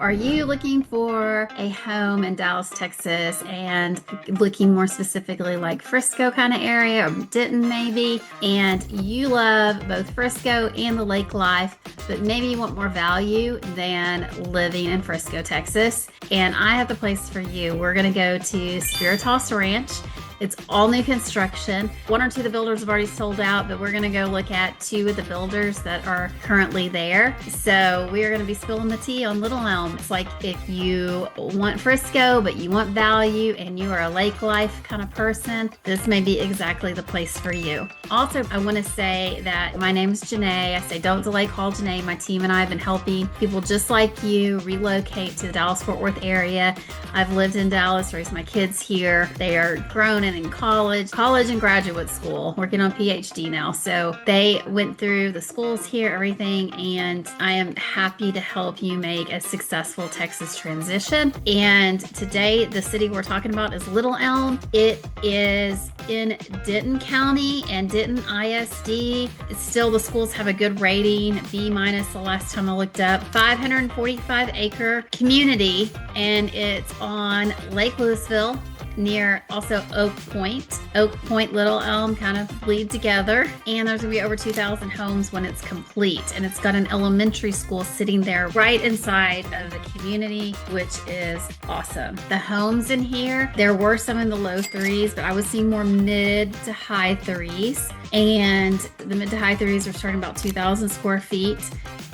Are you looking for a home in Dallas, Texas, and looking more specifically like Frisco kind of area or Denton maybe, and you love both Frisco and the lake life, but maybe you want more value than living in Frisco, Texas? And I have the place for you. We're going to go to Spiritas Ranch. It's all new construction. One or two of the builders have already sold out, but we're gonna go look at two of the builders that are currently there. So we are gonna be spilling the tea on Little Elm. It's like if you want Frisco, but you want value and you are a lake life kind of person, this may be exactly the place for you. Also, I wanna say that my name is Janée. I say don't delay, call Janée. My team and I have been helping people just like you relocate to the Dallas-Fort Worth area. I've lived in Dallas, raised my kids here. They are grown and in college and graduate school, working on PhD now. So they went through the schools here, everything, and I am happy to help you make a successful Texas transition. And today, the city we're talking about is Little Elm. It is in Denton County and Denton ISD. It's still, the schools have a good rating, B- the last time I looked up. 545 acre community, and it's on Lake Lewisville, near also Oak Point, Little Elm kind of bleed together. And there's gonna be over 2,000 homes when it's complete. And it's got an elementary school sitting there right inside of the community, which is awesome. The homes in here, there were some in the low threes, but I was seeing more mid to high threes. And the mid to high threes are starting about 2,000 square feet.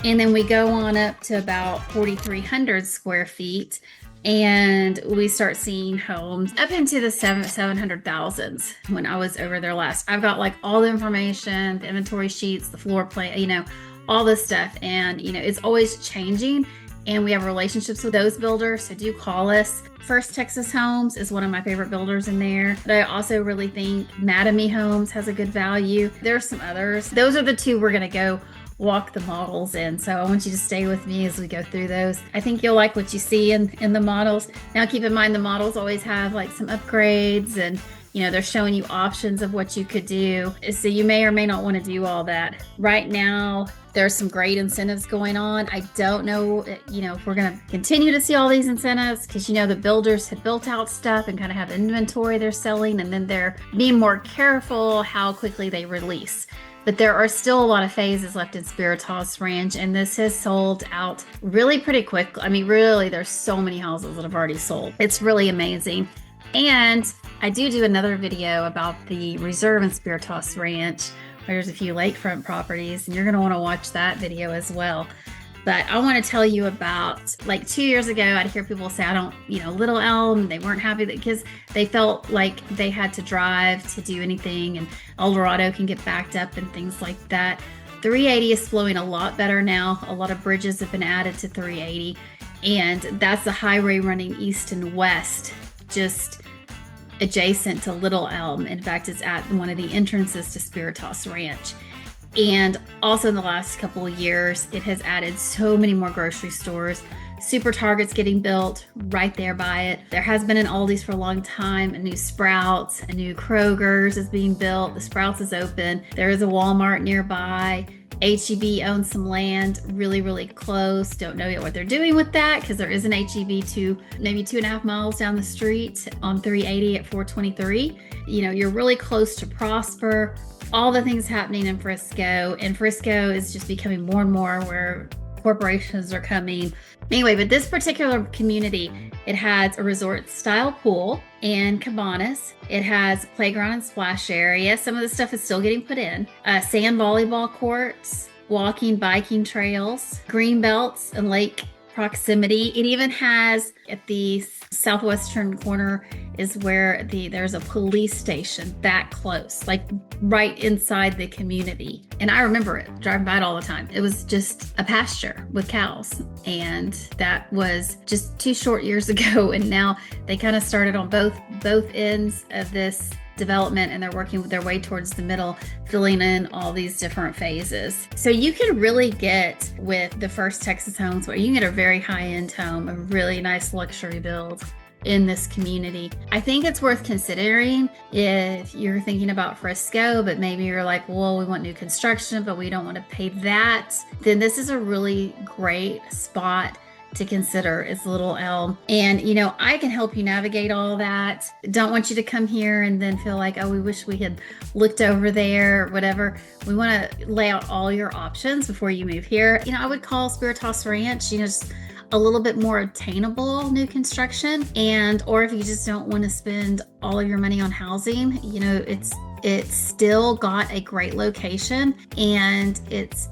And then we go on up to about 4,300 square feet. And we start seeing homes up into the 700,000s when I was over there last. I've got like all the information, the inventory sheets, the floor plan, all this stuff. And, it's always changing. And we have relationships with those builders. So do call us. First Texas Homes is one of my favorite builders in there. But I also really think Madame Homes has a good value. There are some others. Those are the two we're going to go walk the models in. So I want you to stay with me as we go through those. I think you'll like what you see in the models. Now keep in mind the models always have like some upgrades and they're showing you options of what you could do. So you may or may not want to do all that. Right now, there's some great incentives going on. I don't know, if we're going to continue to see all these incentives because, the builders have built out stuff and kind of have inventory they're selling, and then they're being more careful how quickly they release. But there are still a lot of phases left in Spiritas Ranch, and this has sold out really pretty quick. I mean, really, there's so many houses that have already sold. It's really amazing. And I do another video about the reserve in Spiritas Ranch, where there's a few lakefront properties, and you're going to want to watch that video as well. But I want to tell you about, like 2 years ago, I'd hear people say, Little Elm, they weren't happy because they felt like they had to drive to do anything, and El Dorado can get backed up and things like that. 380 is flowing a lot better now. A lot of bridges have been added to 380, and that's the highway running east and west, just adjacent to Little Elm. In fact, it's at one of the entrances to Spiritas Ranch. And also in the last couple of years, it has added so many more grocery stores. Super Target's getting built right there by it. There has been an Aldi's for a long time, a new Sprouts, a new Kroger's is being built. The Sprouts is open. There is a Walmart nearby. HEB owns some land really, really close. Don't know yet what they're doing with that because there is an HEB maybe 2.5 miles down the street on 380 at 423. You're really close to Prosper. All the things happening in Frisco, and Frisco is just becoming more and more where corporations are coming. Anyway, but this particular community, it has a resort style pool and cabanas. It has playground and splash area. Some of the stuff is still getting put in. Sand volleyball courts, walking, biking trails, green belts and lake proximity. It even has, at the southwestern corner is where there's a police station that close, like right inside the community. And I remember it, driving by it all the time. It was just a pasture with cows. And that was just 2 short years ago. And now they kind of started on both ends of this development, and they're working their way towards the middle, filling in all these different phases. So you can really get with the First Texas Homes, where you can get a very high-end home, a really nice luxury build in this community. I think it's worth considering if you're thinking about Frisco, but maybe you're like, well, we want new construction, but we don't want to pay that. Then this is a really great spot to consider is Little Elm. And, you know, I can help you navigate all that. Don't want you to come here and then feel like, oh, we wish we had looked over there, whatever. We want to lay out all your options before you move here. You know, I would call Spiritas Ranch, you know, just a little bit more attainable new construction. And, or if you just don't want to spend all of your money on housing, you know, it's still got a great location, and it's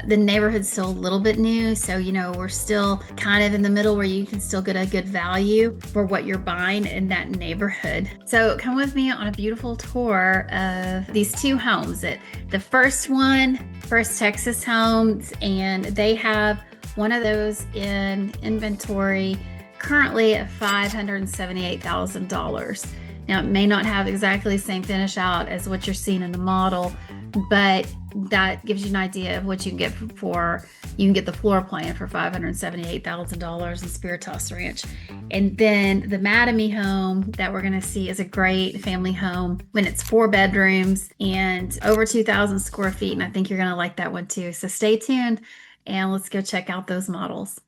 the neighborhood's still a little bit new, so you know we're still kind of in the middle where you can still get a good value for what you're buying in that neighborhood. So come with me on a beautiful tour of these two homes. The first one, First Texas Homes, and they have one of those in inventory currently at $578,000. Now, it may not have exactly the same finish out as what you're seeing in the model, but that gives you an idea of what you can get for, you can get the floor plan for $578,000 in Spiritas Ranch. And then the Mattamy home that we're gonna see is a great family home when it's 4 bedrooms and over 2,000 square feet. And I think you're gonna like that one too. So stay tuned and let's go check out those models.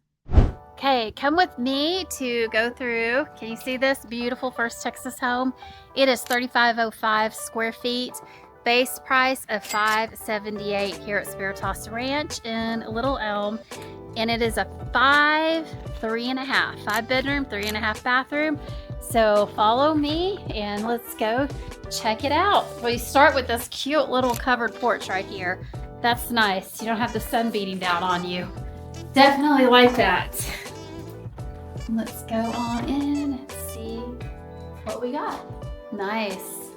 Okay, come with me to go through. Can you see this beautiful First Texas home? It is 3,505 square feet. Base price of $578 here at Spiritas Ranch in Little Elm. And it is a 5 bedroom, 3.5 bathroom. So follow me and let's go check it out. We start with this cute little covered porch right here. That's nice. You don't have the sun beating down on you. Definitely like that. Let's go on in and see what we got. Nice.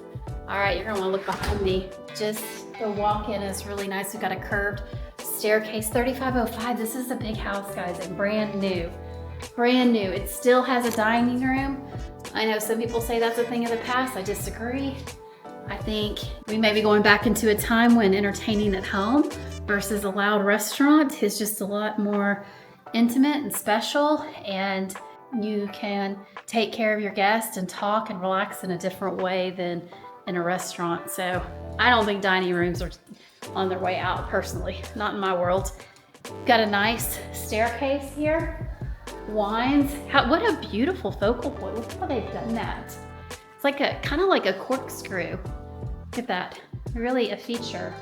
All right, you're gonna wanna look behind me. Just the walk-in is really nice. We've got a curved staircase, 3,505. This is a big house, guys, and brand new. Brand new. It still has a dining room. I know some people say that's a thing of the past. I disagree. I think we may be going back into a time when entertaining at home versus a loud restaurant is just a lot more intimate and special, and you can take care of your guests and talk and relax in a different way than in a restaurant. So I don't think dining rooms are on their way out personally, not in my world. Got a nice staircase here. Wines. What a beautiful focal point. Look how they've done that. It's like a kind of like a corkscrew. Look at that. Really a feature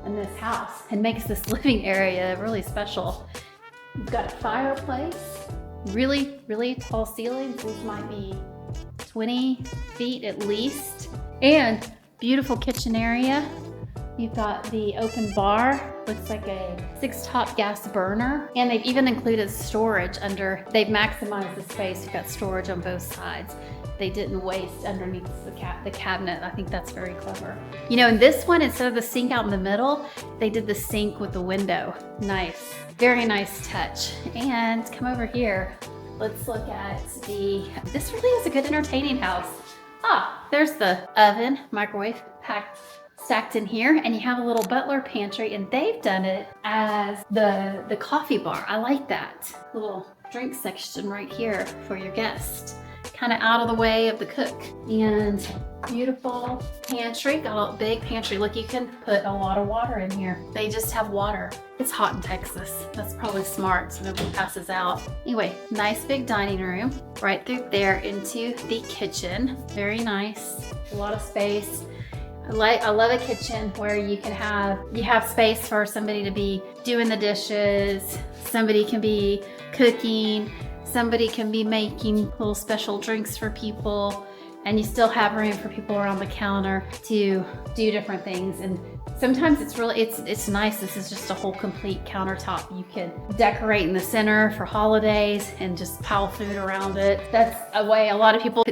in this house and makes this living area really special. We've got a fireplace, really, really tall ceilings. These might be 20 feet at least. And beautiful kitchen area. You've got the open bar, looks like a 6-top gas burner. And they've even included storage under, they've maximized the space. You've got storage on both sides. They didn't waste underneath the cabinet. I think that's very clever. You know, in this one, instead of the sink out in the middle, they did the sink with the window. Nice, very nice touch. And come over here. Let's look at this really is a good entertaining house. Ah, there's the oven, microwave stacked in here, and you have a little butler pantry, and they've done it as the coffee bar. I like that. Little drink section right here for your guests. Kind of out of the way of the cook. And beautiful pantry, got a big pantry. Look, you can put a lot of water in here. They just have water. It's hot in Texas. That's probably smart so nobody passes out. Anyway, nice big dining room right through there into the kitchen. Very nice, a lot of space. I love a kitchen where you have space for somebody to be doing the dishes, somebody can be cooking, somebody can be making little special drinks for people, and you still have room for people around the counter to do different things. And sometimes it's nice. This is just a whole complete countertop. You can decorate in the center for holidays and just pile food around it. That's a way a lot of people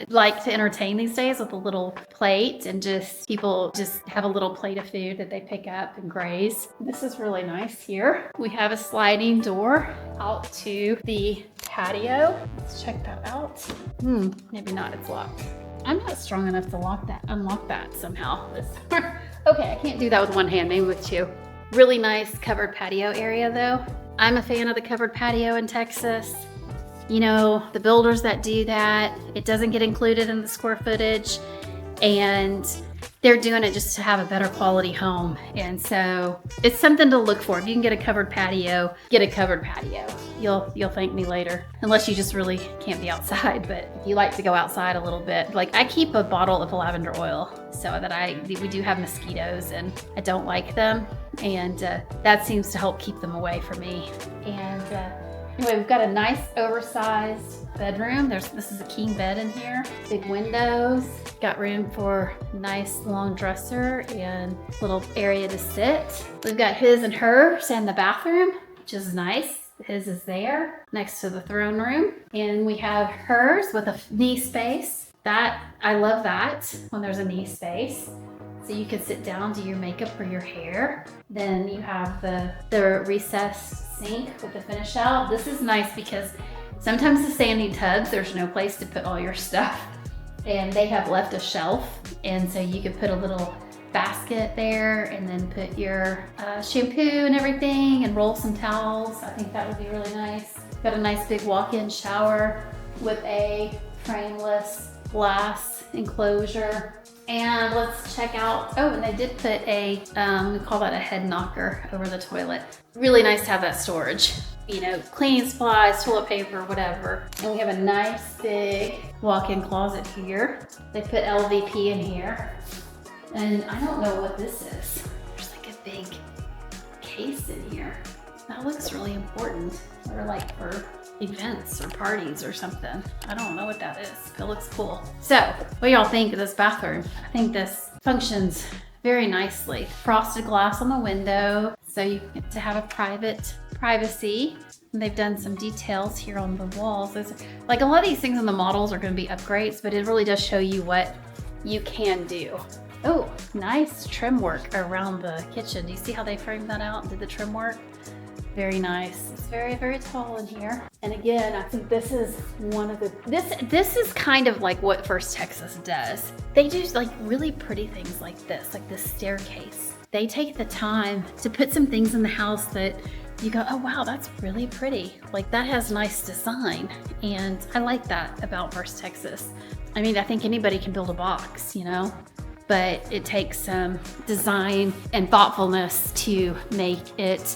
like to entertain these days, with a little plate, and people just have a little plate of food that they pick up and graze. This is really nice here. We have a sliding door out to the patio. Let's check that out. Maybe not, it's locked. I'm not strong enough to unlock that somehow. Okay, I can't do that with one hand, maybe with two. Really nice covered patio area though. I'm a fan of the covered patio in Texas. You know, the builders that do that, it doesn't get included in the square footage, and they're doing it just to have a better quality home. And so it's something to look for. If you can get a covered patio, get a covered patio. You'll thank me later, unless you just really can't be outside. But if you like to go outside a little bit, like I keep a bottle of lavender oil so that we do have mosquitoes and I don't like them. And that seems to help keep them away from me. And anyway, we've got a nice oversized bedroom. This is a king bed in here. Big windows. Got room for a nice long dresser and little area to sit. We've got his and hers and the bathroom, which is nice. His is there next to the throne room. And we have hers with a knee space. I love that when there's a knee space. So you can sit down, do your makeup or your hair. Then you have the recessed sink with the finish out. This is nice because sometimes the standing tubs, there's no place to put all your stuff. And they have left a shelf. And so you could put a little basket there and then put your shampoo and everything and roll some towels. I think that would be really nice. Got a nice big walk-in shower with a frameless glass enclosure. And let's check out, and they did put we call that a head knocker over the toilet. Really nice to have that storage. You know, cleaning supplies, toilet paper, whatever. And we have a nice big walk-in closet here. They put LVP in here. And I don't know what this is. There's like a big case in here. That looks really important. Or like for events or parties or something. I don't know what that is. It looks cool. So, what do y'all think of this bathroom? I think this functions very nicely. Frosted glass on the window, so you get to have a privacy. And they've done some details here on the walls. There's, like a lot of these things in the models are going to be upgrades, but it really does show you what you can do. Oh, nice trim work around the kitchen. Do you see how they framed that out and did the trim work? Very nice. It's very, very tall in here. And again, I think this is one of the, this is kind of like what First Texas does. They do like really pretty things like this staircase. They take the time to put some things in the house that you go, oh wow, that's really pretty. Like that has nice design. And I like that about First Texas. I mean, I think anybody can build a box, you know, but it takes some design and thoughtfulness to make it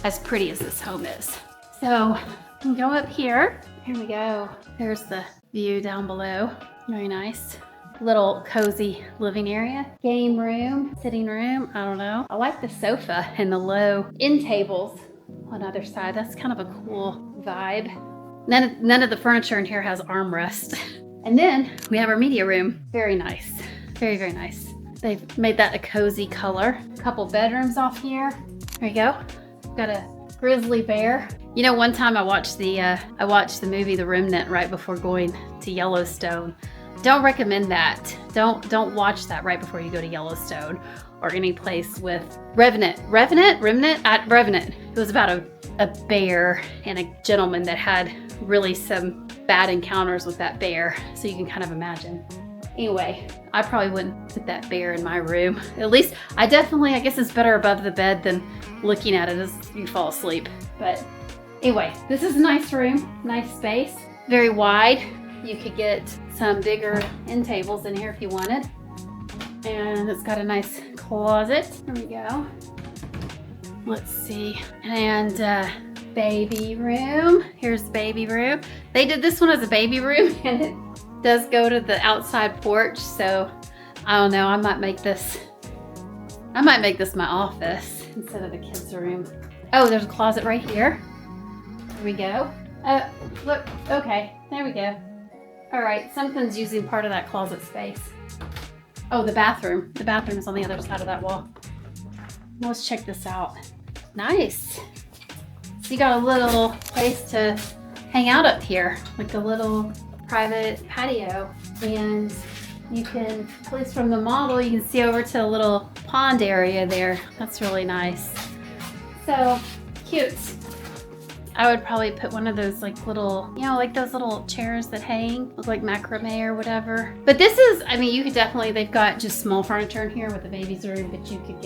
as pretty as this home is. So we go up here. Here we go. There's the view down below. Very nice. Little cozy living area. Game room, sitting room, I don't know. I like the sofa and the low end tables on either side. That's kind of a cool vibe. None of the furniture in here has armrest. And then we have our media room. Very nice. Very, very nice. They've made that a cozy color. A couple bedrooms off here. There you go. Got a grizzly bear. You know, one time I watched the movie The Remnant right before going to Yellowstone. Don't recommend that. Don't watch that right before you go to Yellowstone or any place with Remnant. It was about a bear and a gentleman that had really some bad encounters with that bear. So you can kind of imagine. Anyway, I probably wouldn't put that bear in my room. At least, I guess it's better above the bed than looking at it as you fall asleep. But anyway, this is a nice room, nice space, very wide. You could get some bigger end tables in here if you wanted. And it's got a nice closet. There we go. Let's see. And baby room. Here's the baby room. They did this one as a baby room and it does go to the outside porch, so I don't know, I might make this my office instead of the kids' room. Oh, there's a closet right here. There we go. Look, okay, there we go. All right, something's using part of that closet space. Oh, the bathroom. The bathroom is on the other side of that wall. Let's check this out. Nice. So you got a little place to hang out up here, like a little private patio, and you can, at least from the model, you can see over to a little pond area there. That's really nice. So cute. I would probably put one of those like little, you know, like those little chairs that hang, look like macrame or whatever. But this is, I mean, you could definitely, they've got just small furniture in here with the baby's room, but you could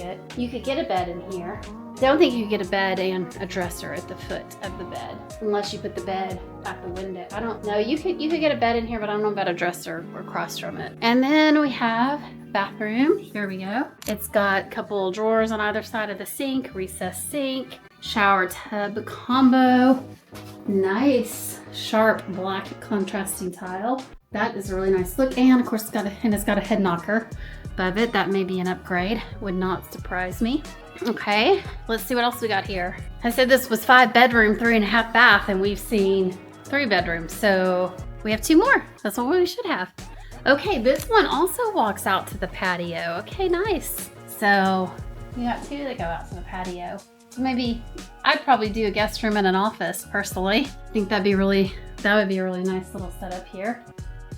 get a bed in here. Don't think you could get a bed and a dresser at the foot of the bed, unless you put the bed at the window. I don't know. You could get a bed in here, but I don't know about a dresser or across from it. And then we have bathroom. Here we go. It's got a couple drawers on either side of the sink, recessed sink, shower tub combo. Nice sharp black contrasting tile. That is a really nice look. And of course it's got a head knocker above it. That may be an upgrade. Would not surprise me. Okay, let's see what else we got here. I said this was 5 bedroom, 3.5 bath, and we've seen 3 bedrooms. So we have 2 more. That's what we should have. Okay, this one also walks out to the patio. Okay, nice. So we got 2 that go out to the patio. So maybe I'd probably do a guest room and an office personally. I think that would be a really nice little setup here.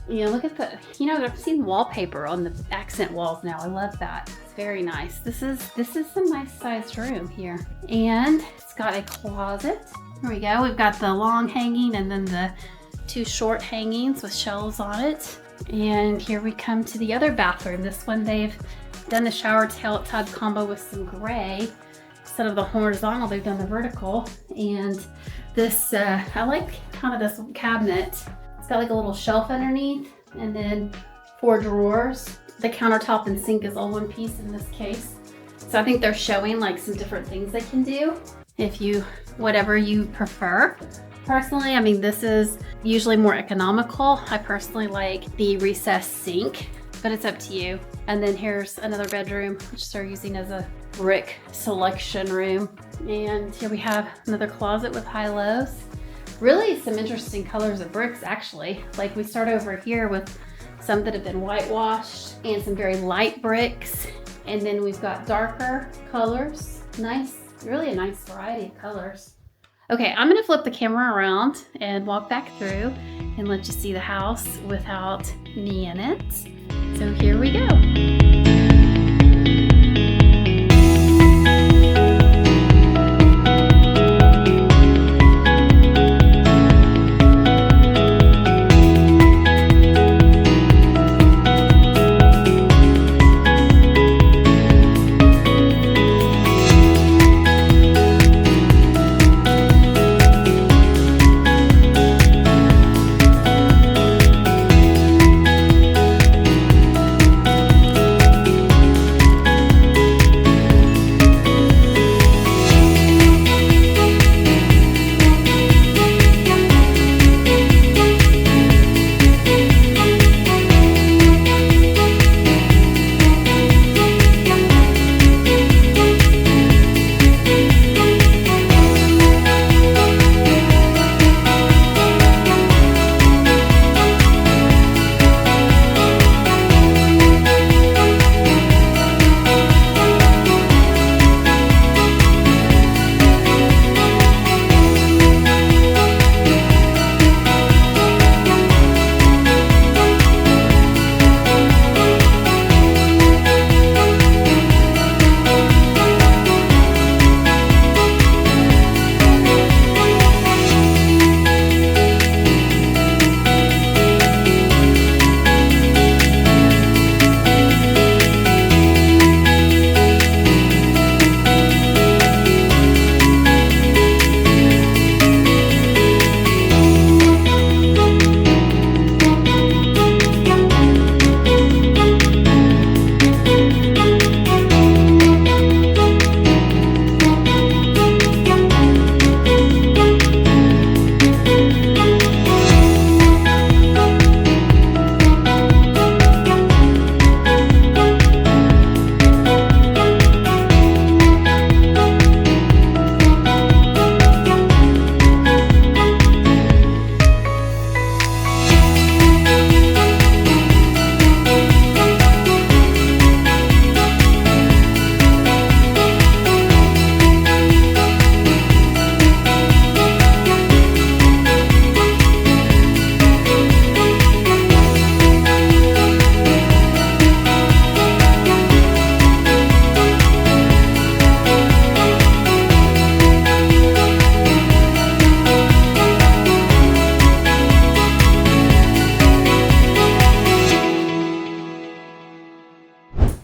You know, look at the, I've seen wallpaper on the accent walls now. I love that. It's very nice. This is a nice sized room here. And it's got a closet. Here we go. We've got the long hanging and then the 2 short hangings with shelves on it. And here we come to the other bathroom. This one they've done the shower tub combo with some gray. Instead of the horizontal, they've done the vertical. And this, I like kind of this cabinet. It's got like a little shelf underneath and then 4 drawers. The countertop and sink is all one piece in this case. So I think they're showing like some different things they can do whatever you prefer. Personally, I mean, this is usually more economical. I personally like the recessed sink, but it's up to you. And then here's another bedroom, which they're using as a brick selection room. And here we have another closet with high-lows. Really some interesting colors of bricks, actually. Like we start over here with some that have been whitewashed and some very light bricks. And then we've got darker colors. Nice, really a nice variety of colors. Okay, I'm gonna flip the camera around and walk back through and let you see the house without me in it. So here we go.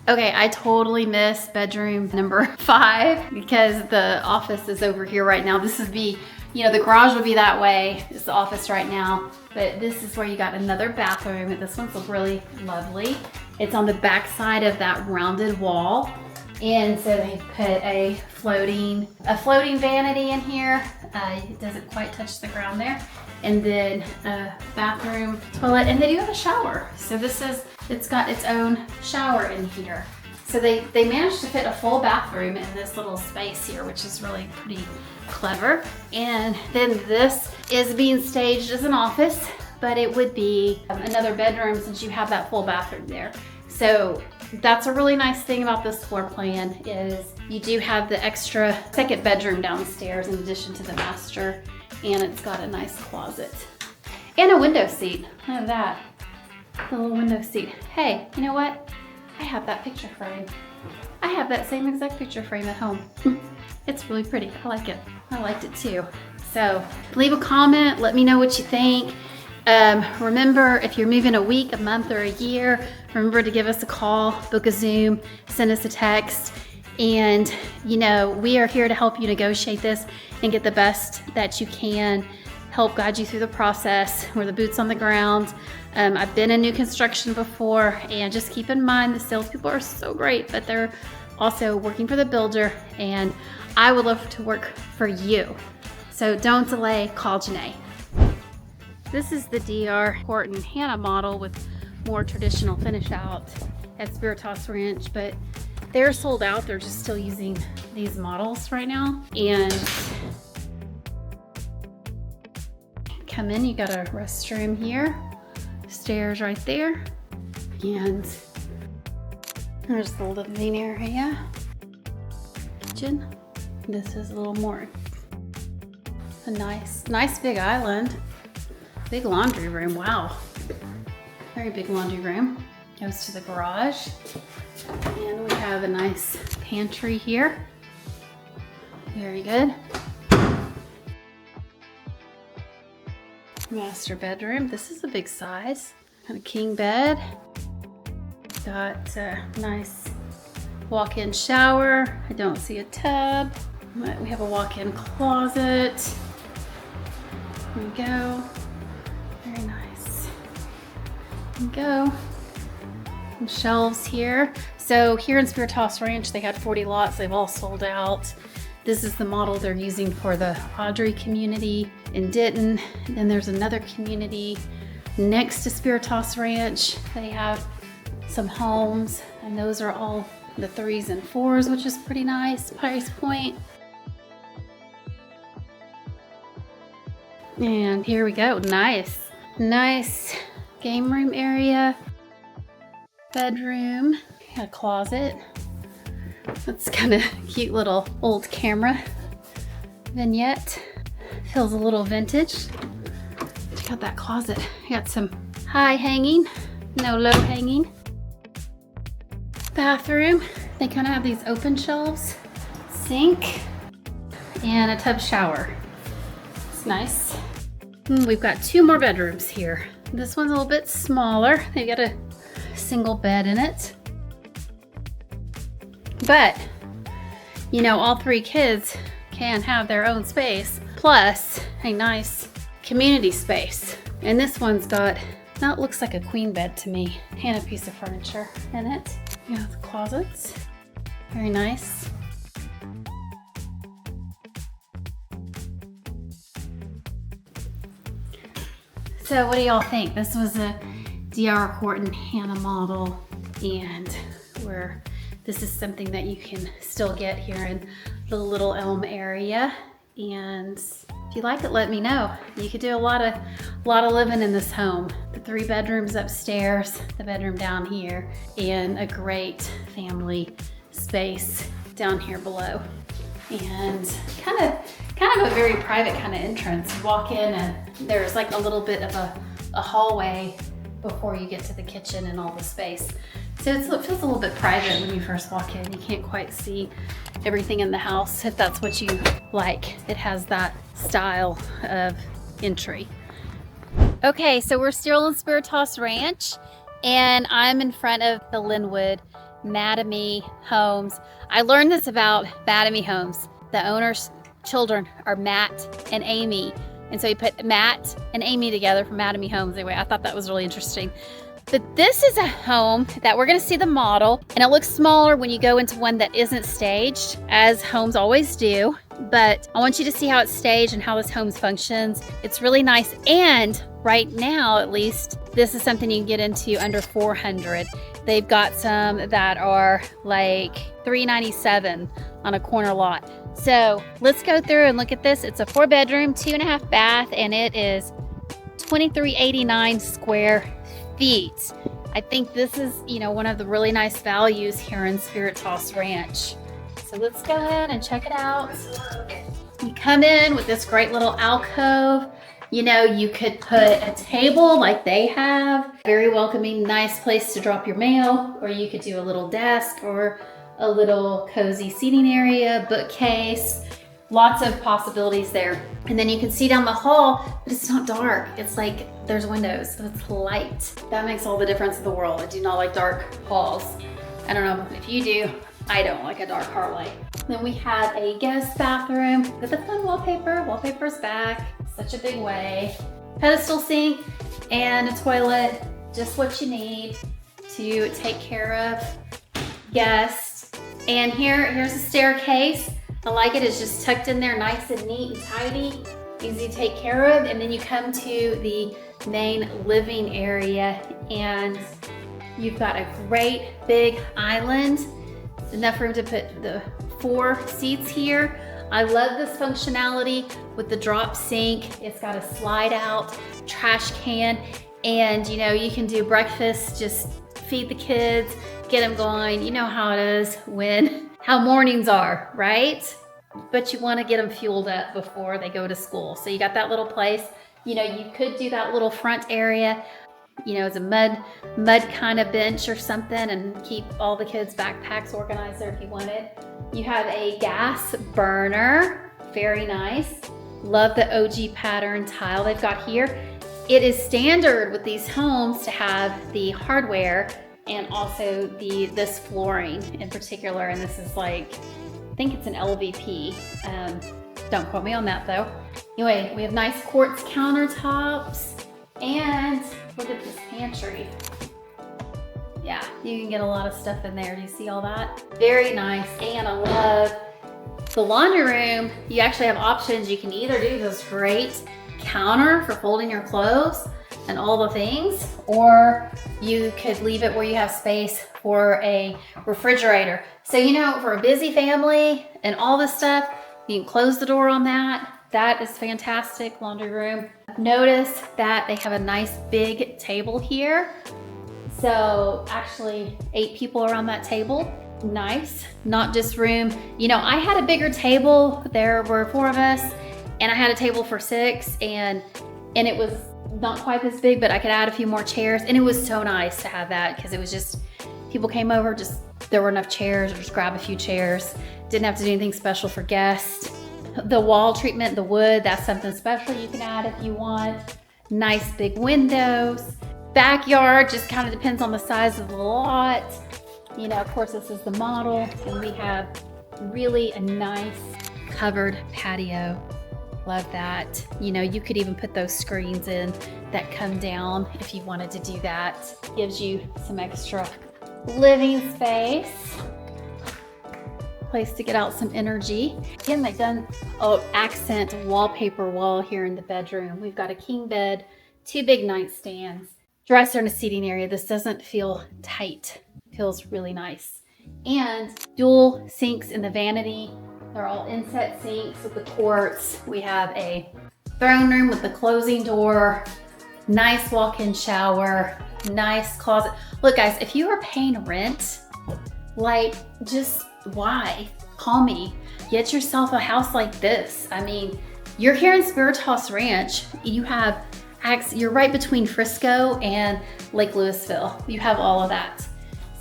Okay, I totally missed bedroom number 5 because the office is over here right now. This would be, you know, the garage would be that way. It's the office right now, but this is where you got another bathroom. This one's really lovely. It's on the back side of that rounded wall. And so they put a floating vanity in here. It doesn't quite touch the ground there. And then a bathroom, toilet, and they do have a shower. So it's got its own shower in here. So they managed to fit a full bathroom in this little space here, which is really pretty clever. And then this is being staged as an office, but it would be another bedroom since you have that full bathroom there. So that's a really nice thing about this floor plan is you do have the extra second bedroom downstairs in addition to the master, and it's got a nice closet and a window seat. Look at that, a little window seat. Hey, you know what? I have that picture frame. I have that same exact picture frame at home. It's really pretty. I like it. I liked it too. So leave a comment. Let me know what you think. Remember, if you're moving a week, a month, or a year, remember to give us a call, book a Zoom, send us a text, and you know, we are here to help you negotiate this and get the best that you can, help guide you through the process. We're the boots on the ground. I've been in new construction before, and just keep in mind the salespeople are so great, but they're also working for the builder, and I would love to work for you. So don't delay, call Janée. This is the DR Horton Hannah model with more traditional finish out at Spiritas Ranch, but they're sold out. They're just still using these models right now. And come in, you got a restroom here, stairs right there, and there's the living area, kitchen. This is a little more, a nice big island. Big laundry room, wow. Very big laundry room. Goes to the garage. And we have a nice pantry here. Very good. Master bedroom. This is a big size. Got a king bed. Got a nice walk-in shower. I don't see a tub. But we have a walk-in closet. There we go. Very nice. There we go. Some shelves here. So here in Spiritas Ranch, they had 40 lots. They've all sold out. This is the model they're using for the Audrey community in Denton. And then there's another community next to Spiritas Ranch. They have some homes, and those are all the 3s and 4s, which is pretty nice price point. And here we go. Nice game room area, bedroom, a closet. That's kind of cute little old camera vignette. Feels a little vintage. Check out that closet. Got some high hanging, no low hanging. Bathroom. They kind of have these open shelves, sink, and a tub shower. It's nice. We've got 2 more bedrooms here. This one's a little bit smaller. They've got a single bed in it. But, you know, all 3 kids can have their own space, plus a nice community space. And this one's got, that looks like a queen bed to me, and a piece of furniture in it. You know, the closets, very nice. So what do y'all think? This was a DR Horton Hannah model, and this is something that you can still get here in the Little Elm area. And if you like it, let me know. You could do a lot of living in this home. The 3 bedrooms upstairs, the bedroom down here, and a great family space down here below. And kind of a very private kind of entrance. You walk in and there's like a little bit of a hallway before you get to the kitchen and all the space. So it feels a little bit private when you first walk in. You can't quite see everything in the house if that's what you like. It has that style of entry. Okay, so we're still in Spiritas Ranch, and I'm in front of the Linwood Mattamy Homes. I learned this about Mattamy Homes. The owner's children are Matt and Amy. And so he put Matt and Amy together for Mattamy Homes. Anyway, I thought that was really interesting. But this is a home that we're gonna see the model, and it looks smaller when you go into one that isn't staged, as homes always do. But I want you to see how it's staged and how this home functions. It's really nice, and right now, at least, this is something you can get into under $400. They've got some that are like $397 on a corner lot. So let's go through and look at this. It's a 4-bedroom, 2.5 bath, and it is 2389 square feet. I think this is, one of the really nice values here in Spiritas Ranch. So let's go ahead and check it out. You come in with this great little alcove. You could put a table like they have. Very welcoming, nice place to drop your mail, or you could do a little desk or a little cozy seating area, bookcase. Lots of possibilities there. And then you can see down the hall, but it's not dark. It's like there's windows, so it's light. That makes all the difference in the world. I do not like dark halls. I don't know if you do. I don't like a dark hallway. Then we have a guest bathroom with a fun wallpaper. Wallpaper's back, such a big way. Pedestal sink and a toilet, just what you need to take care of guests. And here's a staircase. I like it. It's just tucked in there, nice and neat and tidy, easy to take care of. And then you come to the main living area, and you've got a great big island. Enough room to put the 4 seats here. I love this functionality with the drop sink. It's got a slide out trash can, and you can do breakfast, just feed the kids, get them going. You know how it is how mornings are, right? But you want to get them fueled up before they go to school. So you got that little place. You could do that little front area, as a mud kind of bench or something, and keep all the kids' backpacks organized there if you wanted. You have a gas burner, very nice. Love the OG pattern tile they've got here. It is standard with these homes to have the hardware and also this flooring in particular, and this is I think it's an LVP. Don't quote me on that though. Anyway, we have nice quartz countertops, and look at this pantry. Yeah, you can get a lot of stuff in there. Do you see all that? Very nice. And I love the laundry room. You actually have options. You can either do this great counter for folding your clothes and all the things, or you could leave it where you have space for a refrigerator. So, for a busy family and all this stuff, you can close the door on that. That is fantastic laundry room. Notice that they have a nice big table here. So actually 8 people around that table. Nice, not just room. I had a bigger table. There were 4 of us, and I had a table for 6, and it was not quite this big, but I could add a few more chairs. And it was so nice to have that, because it was just, people came over, there were enough chairs, or just grab a few chairs. Didn't have to do anything special for guests. The wall treatment, the wood, that's something special you can add if you want. Nice big windows. Backyard just kind of depends on the size of the lot. Of course, this is the model, and we have really a nice covered patio. Love that. You could even put those screens in that come down if you wanted to do that. Gives you some extra living space. Place to get out some energy. Again, they've done accent wallpaper wall here in the bedroom. We've got a king bed, 2 big nightstands, dresser, and a seating area. This doesn't feel tight. It feels really nice. And dual sinks in the vanity. They're all inset sinks with the quartz. We have a throne room with the closing door, nice walk-in shower, nice closet. Look guys, if you are paying rent, just why? Call me. Get yourself a house like this. I mean, you're here in Spiritas Ranch. You're right between Frisco and Lake Lewisville. You have all of that.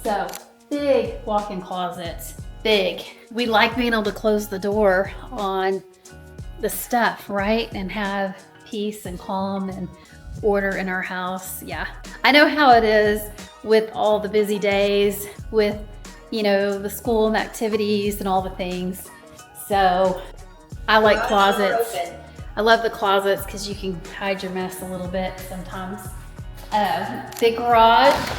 So big walk-in closet, big. We like being able to close the door on the stuff, right? And have peace and calm and order in our house. Yeah, I know how it is with all the busy days, with you know, the school and activities and all the things. So I like closets. I love the closets because you can hide your mess a little bit sometimes. Big garage.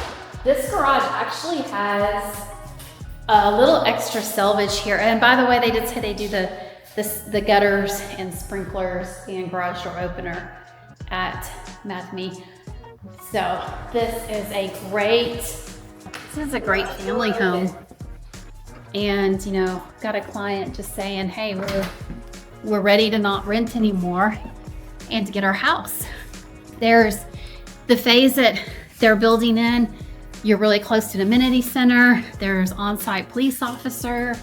This garage actually has a little extra selvage here. And by the way, they did say they do the gutters and sprinklers and garage door opener at Mathme. So this is a great family home. And you know, got a client just saying, hey, we're ready to not rent anymore and to get our house. There's the phase that they're building in. You're really close to an amenity center. There's on-site police officer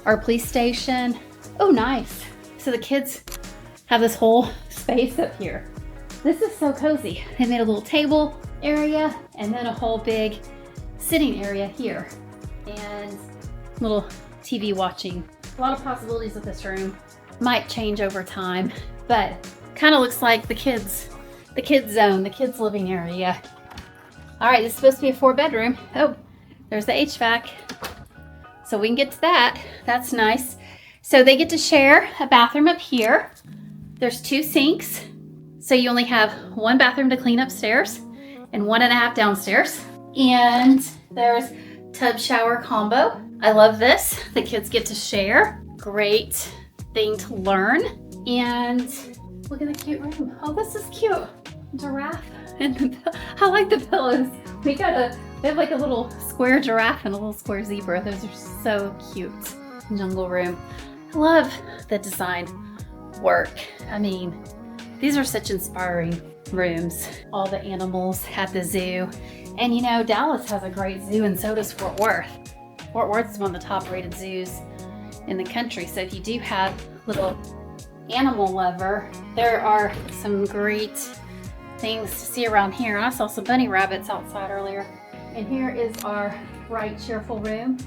or police station. Oh, nice. So the kids have this whole space up here. This is so cozy. They made a little table area and then a whole big sitting area here and little TV watching. A lot of possibilities with this room. Might change over time, but kind of looks like the kids zone, the kids living area. All right, this is supposed to be a 4-bedroom. Oh, there's the HVAC. So we can get to that. That's nice. So they get to share a bathroom up here. There's 2 sinks. So you only have 1 bathroom to clean upstairs and 1.5 downstairs. And there's tub shower combo. I love this. The kids get to share. Great thing to learn. And look at the cute room. Oh, this is cute. Giraffe. And I like the pillows. We have like a little square giraffe and a little square zebra. Those are so cute. Jungle room. I love the design work. I mean, these are such inspiring rooms. All the animals at the zoo. And you know, Dallas has a great zoo and so does Fort Worth. Fort Worth is one of the top rated zoos in the country. So if you do have a little animal lover, there are some great things to see around here. I saw some bunny rabbits outside earlier. And here is our bright, cheerful room.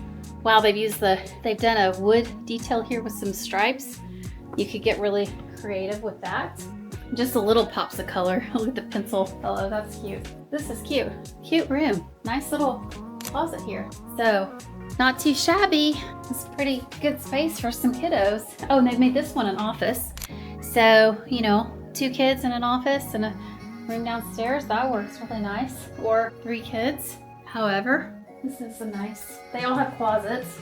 Wow, they've done a wood detail here with some stripes. You could get really creative with that. Just a little pops of color. Look at the pencil. Oh, that's cute. This is cute. Cute room. Nice little closet here. So, not too shabby. It's pretty good space for some kiddos. Oh, and they've made this one an office. So, you know, 2 kids in an office and a room downstairs. That works really nice. Or 3 kids. However, this is a nice, they all have closets.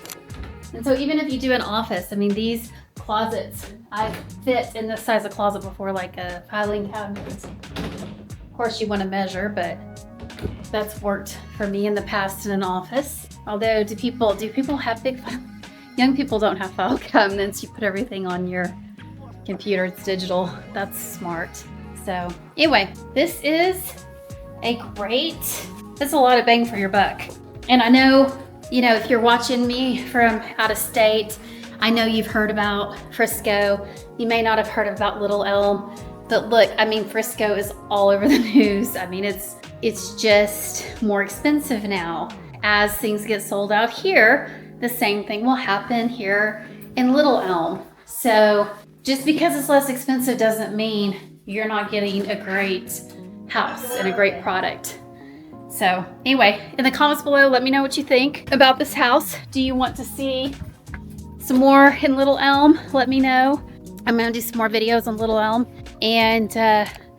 And so even if you do an office, I mean, these closets, I've fit in this size of closet before, like a filing cabinet. Of course you want to measure, but that's worked for me in the past in an office. Although, do people have big young people don't have file cabinets. You put everything on your computer, it's digital. That's smart. So anyway, this is that's a lot of bang for your buck. And I know, you know, if you're watching me from out of state, I know you've heard about Frisco. You may not have heard about Little Elm, but look, I mean, Frisco is all over the news. I mean, it's just more expensive now. As things get sold out here, the same thing will happen here in Little Elm. So just because it's less expensive doesn't mean you're not getting a great house and a great product. So anyway, in the comments below, let me know what you think about this house. Do you want to see some more in Little Elm? Let me know. I'm gonna do some more videos on Little Elm. And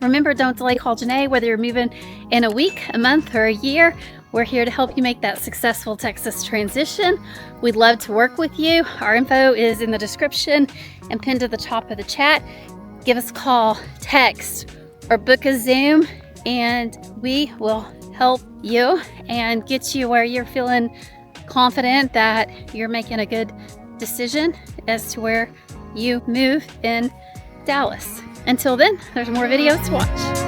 remember, don't delay, call Janée, whether you're moving in a week, a month, or a year. We're here to help you make that successful Texas transition. We'd love to work with you. Our info is in the description and pinned to the top of the chat. Give us a call, text, or book a Zoom, and we will help you and get you where you're feeling confident that you're making a good decision as to where you move in Dallas. Until then, there's more videos to watch.